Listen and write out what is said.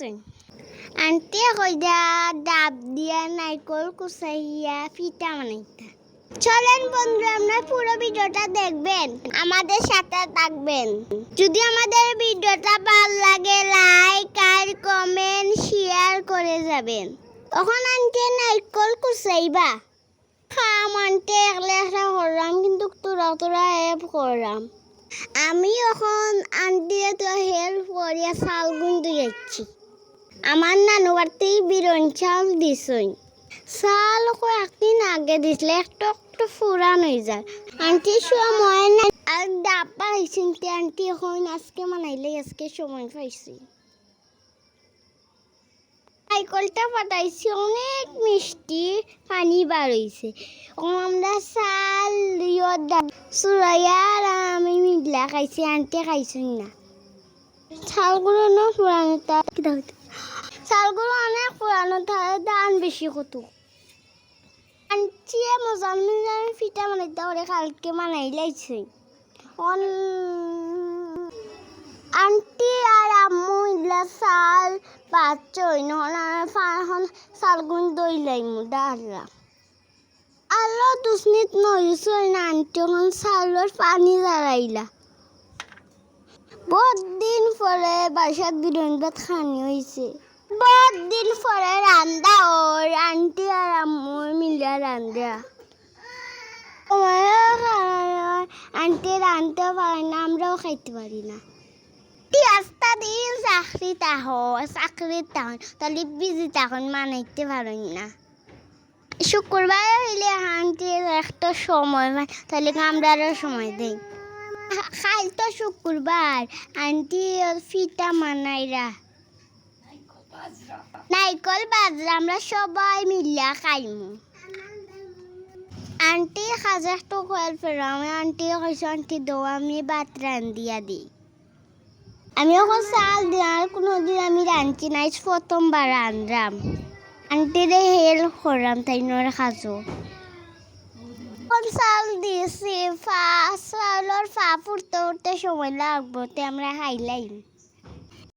আছেন আন্টি কইরা ডাব দিয়া নারকল কুচাইয়া পিঠা বানাইতা। চলেন বন্ধুরা, আমরা পুরো ভিডিওটা দেখবেন, আমাদের সাথে থাকবেন। যদি আমাদের ভিডিওটা ভালো লাগে লাইক আর কমেন্ট শেয়ার করে যাবেন। তখন আন্টি নারকল কুচাইবা আন্টি একলা একলা করলাম, কিন্তু তোরা হেল্প করলাম। আমি এখন আন্টি তো হেল্প করিয়া চাল গুঁড়ি যাচ্ছি। আমার নানু বাড়িতেই বিরন চাল দিছই, চাল কয়েকদিন আগে দিছিলে, একটু একটু ফুরান হয়ে যায়। আন্টি সময় নাই আর ডাব পাইছেন, আন্টি এখন আজকে মানাইলে আজকে সময় পাইছি। নাইকলটা পাঠাইছি, অনেক মিষ্টি পানি বার হয়েছে। আমরা চাল চুরাইয়া আর আমি মিডলা খাইছি, আন্টি খাইছি না। চালগুলো না পুরানো, চালগুলো অনেক পুরানো, দাম বেশি কত। আন্টিয়ে মজা মজা পিঠা বানাইতে করে কালকে বানাই লাইছে। আন্টি আর আম্মু ইলা চাল পাচ্ছই নহন চাল গুণ দই লাইমু ডালা আলো 2 মিনিট নইছই না। আন্টি এখন চাউলের পানি জ্বালাইলা। বহুত দিন পরে বাসাত বিরিয়ানি ভাত খানি হয়েছে, বহুত দিন পরে রান্দা ওর আন্টি আর আম্মু মিলিয়া রান্দা। আন্টি রানতে পারে না, আমরাও খাইতে পারি না। আস্তা দিন চাকরি তাহলে বিজি তখন মানাইতে পারি না। শুক্রবার হইলে আন্টির একটা সময় তাহলে আমরারও সময় দেই। খাই তো শুক্রবার আন্টি পিঠা মানাইরা নাইকল বাজরা আমরা সবাই মিলিয়া খাইমু। আন্টি খাজা তো খোয়াল ফেরাম, আন্টি কইছে আন্টি দো আমি ভাত রান্ধিয়া দিই। আমি এখন চাল দিই, আর কোনোদিন আমি রাঁধছি নাই, প্রথমবার রান্ধাম। আন্টিরে হেল্প করলাম তাই নয় খাজো। চাল দিয়েছি, চাউলের পা ফুটতে ফুটতে সময় লাগবো, আমরা খাইলাম।